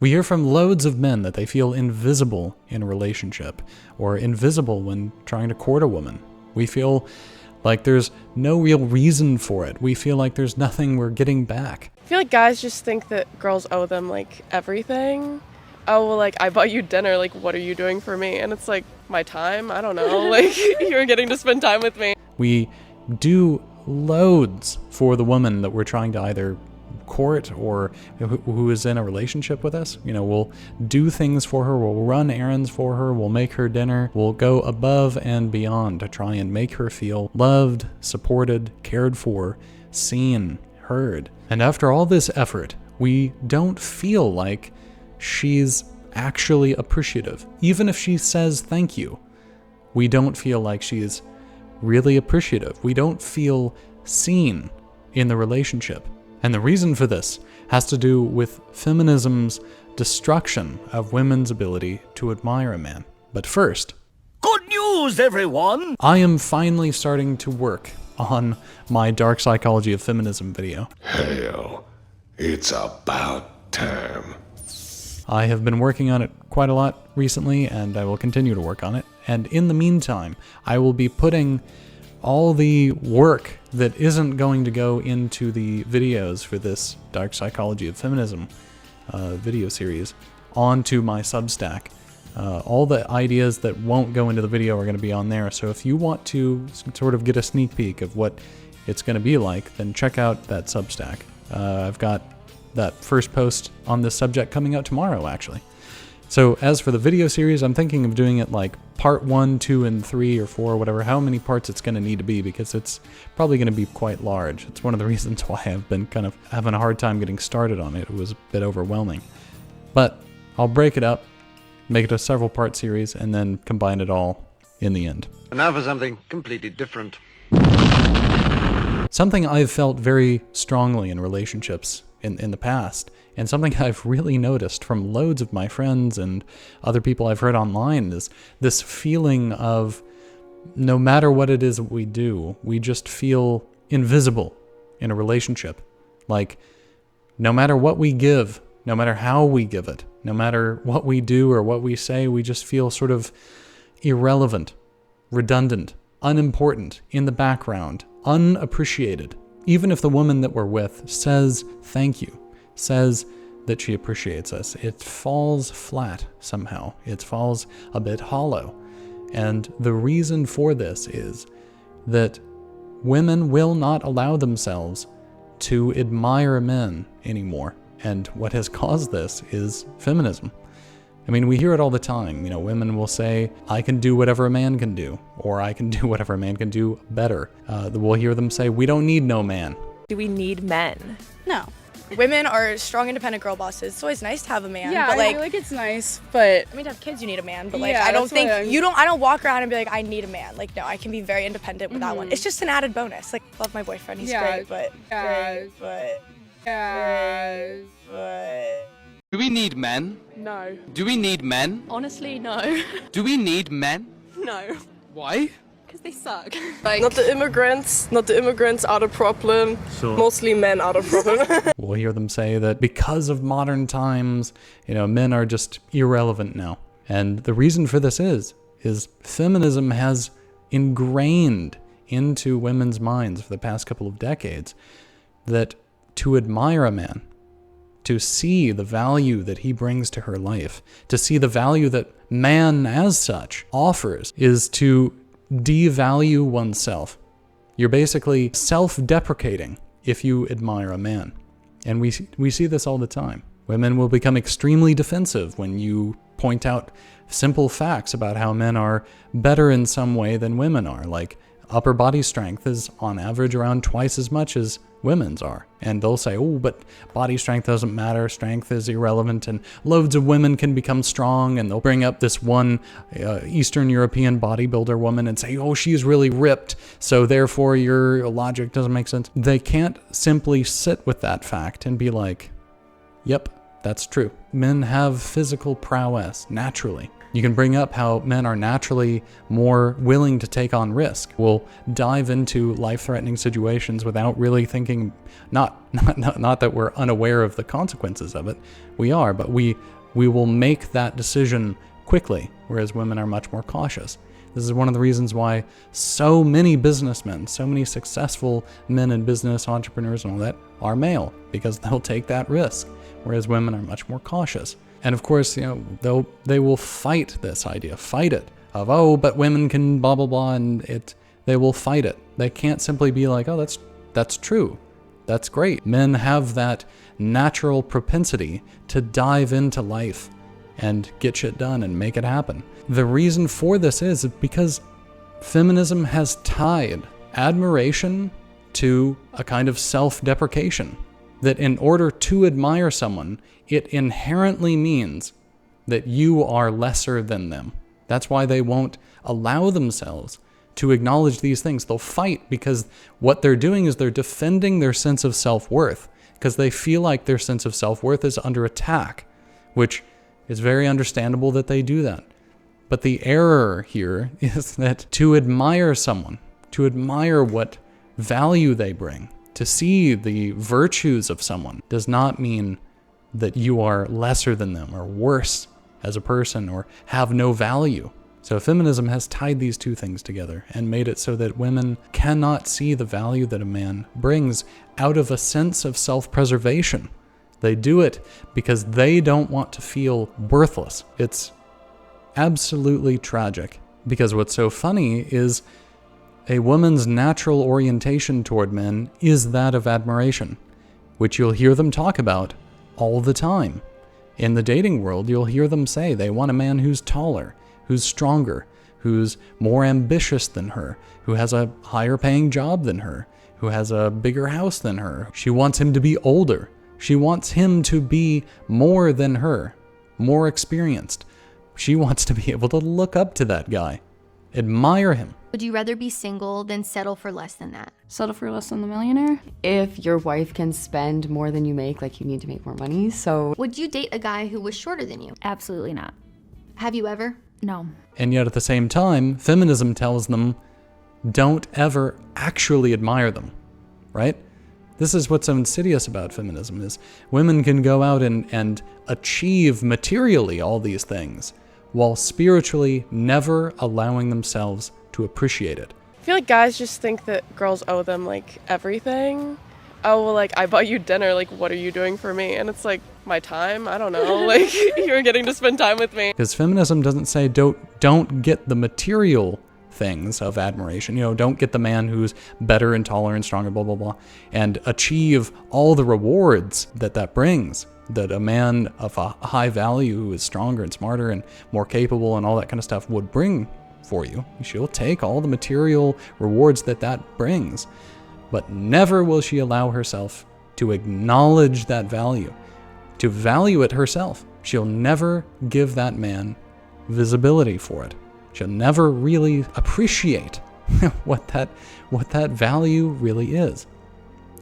We hear from loads of men that they feel invisible in a relationship, or invisible when trying to court a woman. We feel like there's no real reason for it. We feel like there's nothing we're getting back. I feel like guys just think that girls owe them, like, everything. Oh, well, like, I bought you dinner, like, what are you doing for me? And it's like, my time? I don't know, like, you're getting to spend time with me. We do loads for the woman that we're trying to either court or who is in a relationship with us. You know, we'll do things for her, we'll run errands for her, we'll make her dinner, we'll go above and beyond to try and make her feel loved, supported, cared for, seen, heard. And after all this effort, we don't feel like she's actually appreciative. Even if she says thank you, we don't feel like she's really appreciative. We don't feel seen in the relationship. And the reason for this has to do with feminism's destruction of women's ability to admire a man. But first, good news, everyone! I am finally starting to work on my Dark Psychology of Feminism video. Hell, it's about time. I have been working on it quite a lot recently, and I will continue to work on it. And in the meantime, I will be putting all the work that isn't going to go into the videos for this Dark Psychology of Feminism video series onto my Substack. All the ideas that won't go into the video are going to be on there. So if you want to sort of get a sneak peek of what it's going to be like, then check out that Substack. I've got that first post on this subject coming out tomorrow, actually. So as for the video series, I'm thinking of doing it like part 1, 2, and 3, or 4, whatever, how many parts it's going to need to be, because it's probably going to be quite large. It's one of the reasons why I've been kind of having a hard time getting started on it. It was a bit overwhelming. But I'll break it up, make it a several part series, and then combine it all in the end. And now for something completely different. Something I've felt very strongly in relationships in the past, and something I've really noticed from loads of my friends and other people I've heard online, is this feeling of no matter what it is that we do, we just feel invisible in a relationship. Like, no matter what we give, no matter how we give it, no matter what we do or what we say, we just feel sort of irrelevant, redundant, unimportant, in the background, unappreciated. Even if the woman that we're with says thank you, says that she appreciates us, it falls flat somehow. It falls a bit hollow. And the reason for this is that women will not allow themselves to admire men anymore. And what has caused this is feminism. I mean, we hear it all the time. You know, women will say, I can do whatever a man can do, or I can do whatever a man can do better. We'll hear them say, we don't need no man. Do we need men? No. Women are strong, independent girl bosses. It's always nice to have a man. Yeah, but I feel like it's nice, but I mean, to have kids, you need a man. But like, yeah, I don't think I don't walk around and be like, I need a man. Like, no, I can be very independent with that one. It's just an added bonus. Like, love my boyfriend. He's great, but Do we need men? No. Do we need men? Honestly, no. Do we need men? No. Why? Because they suck. Like, Not the immigrants are the problem. Sure. Mostly men are the problem. We'll hear them say that because of modern times, you know, men are just irrelevant now. And the reason for this is feminism has ingrained into women's minds for the past couple of decades that to admire a man, to see the value that he brings to her life, to see the value that man as such offers, is to devalue oneself. You're basically self-deprecating if you admire a man. And we see this all the time. Women will become extremely defensive when you point out simple facts about how men are better in some way than women are. Like, upper body strength is on average around twice as much as women's are. And they'll say, oh, but body strength doesn't matter, strength is irrelevant, and loads of women can become strong, and they'll bring up this one Eastern European bodybuilder woman and say, oh, she's really ripped, so therefore your logic doesn't make sense. They can't simply sit with that fact and be like, yep, that's true. Men have physical prowess naturally. You can bring up how men are naturally more willing to take on risk. We'll dive into life-threatening situations without really thinking, not that we're unaware of the consequences of it. We are, but we will make that decision quickly, whereas women are much more cautious. This is one of the reasons why so many businessmen, so many successful men in business, entrepreneurs and all that, are male, because they'll take that risk, whereas women are much more cautious. And of course, they will fight this idea, fight it, of, oh, but women can blah, blah, blah, and they will fight it. They can't simply be like, oh, that's true. That's great. Men have that natural propensity to dive into life and get shit done and make it happen. The reason for this is because feminism has tied admiration to a kind of self-deprecation. That in order to admire someone, it inherently means that you are lesser than them. That's why they won't allow themselves to acknowledge these things. They'll fight because what they're doing is they're defending their sense of self-worth, because they feel like their sense of self-worth is under attack, which is very understandable that they do that. But the error here is that to admire someone, to admire what value they bring, to see the virtues of someone, does not mean that you are lesser than them or worse as a person or have no value. So feminism has tied these two things together and made it so that women cannot see the value that a man brings out of a sense of self-preservation. They do it because they don't want to feel worthless. It's absolutely tragic, because what's so funny is a woman's natural orientation toward men is that of admiration, which you'll hear them talk about all the time. In the dating world, you'll hear them say they want a man who's taller, who's stronger, who's more ambitious than her, who has a higher paying job than her, who has a bigger house than her. She wants him to be older. She wants him to be more than her, more experienced. She wants to be able to look up to that guy, admire him. Would you rather be single than settle for less than that? Settle for less than the millionaire? If your wife can spend more than you make, like, you need to make more money, so... Would you date a guy who was shorter than you? Absolutely not. Have you ever? No. And yet at the same time, feminism tells them, don't ever actually admire them, right? This is what's so insidious about feminism, is women can go out and achieve materially all these things, while spiritually never allowing themselves to appreciate it. I feel like guys just think that girls owe them like everything. Oh, well, like, I bought you dinner, like, what are you doing for me? And it's like, my time? I don't know, like, you're getting to spend time with me. Because feminism doesn't say don't get the material things of admiration. Don't get the man who's better and taller and stronger, blah, blah, blah, and achieve all the rewards that brings, that a man of a high value who is stronger and smarter and more capable and all that kind of stuff would bring for you. She'll take all the material rewards that brings, but never will she allow herself to acknowledge that value, to value it herself. She'll never give that man visibility for it. She'll never really appreciate what that value really is.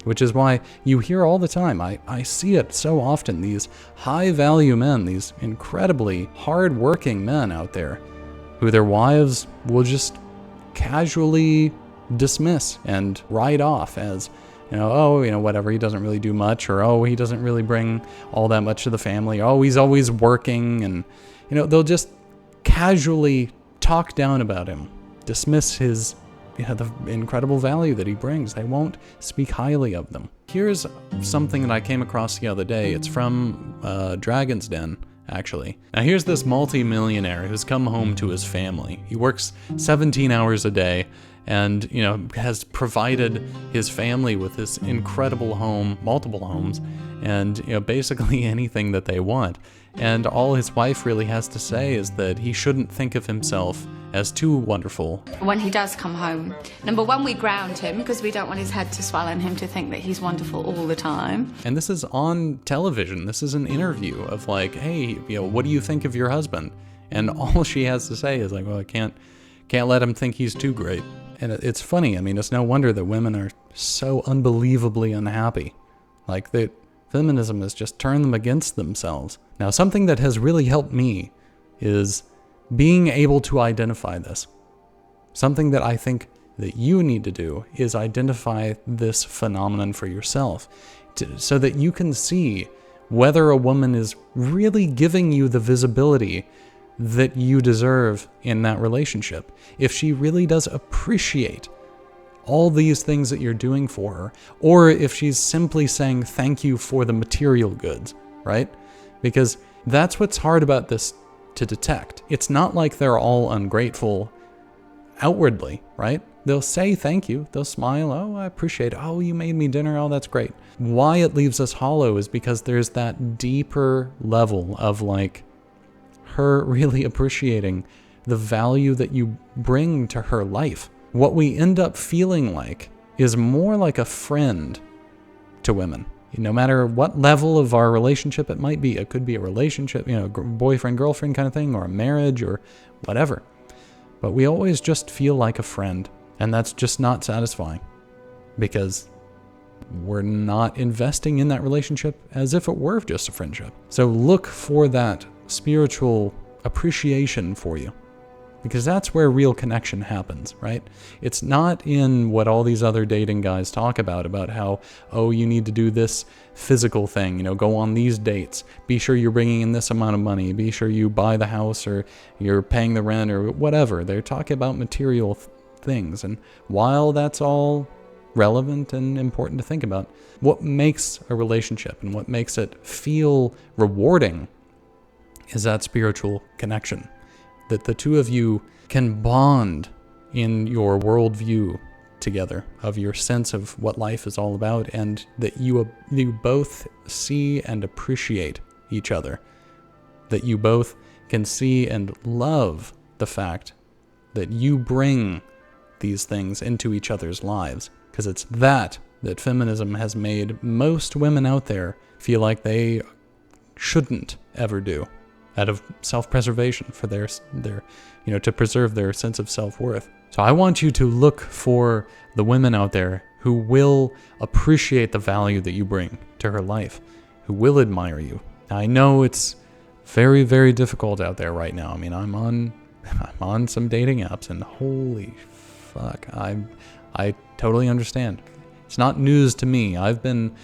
Which is why you hear all the time, I see it so often, these high-value men, these incredibly hard-working men out there, who their wives will just casually dismiss and write off as, whatever, he doesn't really do much, or, oh, he doesn't really bring all that much to the family, oh, he's always working, and, they'll just casually talk down about him, dismiss his the incredible value that he brings. They won't speak highly of them. Here's something that I came across the other day. It's from Dragon's Den, actually. Now here's this multi-millionaire who's come home to his family. He works 17 hours a day and, has provided his family with this incredible home, multiple homes, and, basically anything that they want. And all his wife really has to say is that he shouldn't think of himself as too wonderful. When he does come home, number one, we ground him because we don't want his head to swell and him to think that he's wonderful all the time. And this is on television. This is an interview of like, hey, what do you think of your husband? And all she has to say is like, well, I can't let him think he's too great. And it's funny. I mean, it's no wonder that women are so unbelievably unhappy. Like, feminism has just turned them against themselves. Now, something that has really helped me is being able to identify this, something that I think that you need to do is identify this phenomenon for yourself so that you can see whether a woman is really giving you the visibility that you deserve in that relationship. If she really does appreciate all these things that you're doing for her, or if she's simply saying thank you for the material goods, right? Because that's what's hard about this to detect. It's not like they're all ungrateful outwardly, right? They'll say thank you, they'll smile, oh, I appreciate it, oh, you made me dinner, oh, that's great. Why it leaves us hollow is because there's that deeper level of like her really appreciating the value that you bring to her life. What we end up feeling like is more like a friend to women. No matter what level of our relationship it might be, it could be a relationship, boyfriend, girlfriend kind of thing, or a marriage or whatever. But we always just feel like a friend, and that's just not satisfying because we're not investing in that relationship as if it were just a friendship. So look for that spiritual appreciation for you, because that's where real connection happens, right? It's not in what all these other dating guys talk about how, oh, you need to do this physical thing, go on these dates, be sure you're bringing in this amount of money, be sure you buy the house or you're paying the rent or whatever. They're talking about material things. And while that's all relevant and important to think about, what makes a relationship and what makes it feel rewarding is that spiritual connection. That the two of you can bond in your worldview together, of your sense of what life is all about, and that you both see and appreciate each other. That you both can see and love the fact that you bring these things into each other's lives. Because it's that feminism has made most women out there feel like they shouldn't ever do, out of self-preservation for their to preserve their sense of self-worth. So I want you to look for the women out there who will appreciate the value that you bring to her life, who will admire you. Now, I know it's very, very difficult out there right now. I mean, I'm on some dating apps, and holy fuck, I totally understand. It's not news to me. I've been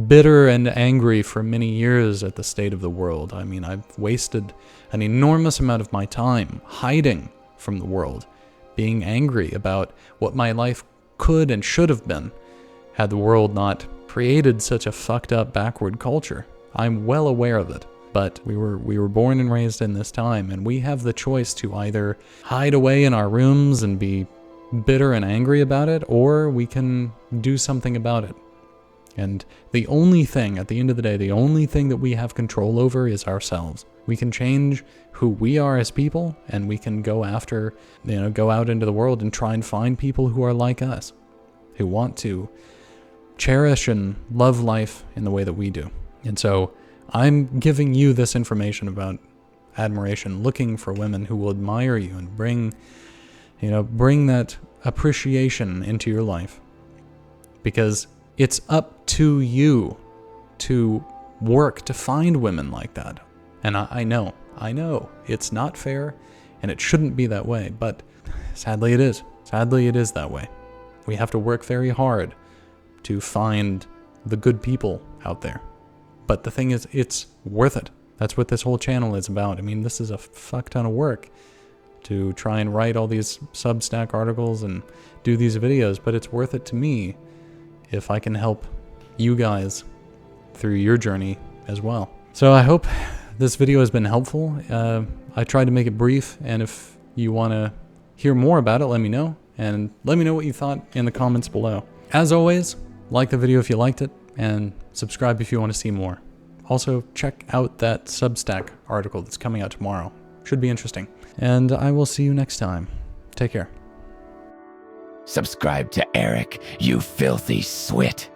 bitter and angry for many years at the state of the world. I mean, I've wasted an enormous amount of my time hiding from the world, being angry about what my life could and should have been had the world not created such a fucked up backward culture. I'm well aware of it, but we were born and raised in this time, and we have the choice to either hide away in our rooms and be bitter and angry about it, or we can do something about it. And the only thing, at the end of the day, the only thing that we have control over is ourselves. We can change who we are as people, and we can go out into the world and try and find people who are like us, who want to cherish and love life in the way that we do. And so I'm giving you this information about admiration, looking for women who will admire you and bring that appreciation into your life. Because it's up to you to work to find women like that. And I know, it's not fair, and it shouldn't be that way, but sadly it is. Sadly it is that way. We have to work very hard to find the good people out there. But the thing is, it's worth it. That's what this whole channel is about. I mean, this is a fuck ton of work to try and write all these Substack articles and do these videos, but it's worth it to me if I can help you guys through your journey as well. So I hope this video has been helpful. I tried to make it brief, and if you want to hear more about it, let me know, and let me know what you thought in the comments below. As always, like the video if you liked it, and subscribe if you want to see more. Also, check out that Substack article that's coming out tomorrow. Should be interesting. And I will see you next time. Take care. Subscribe to Eric, you filthy swit.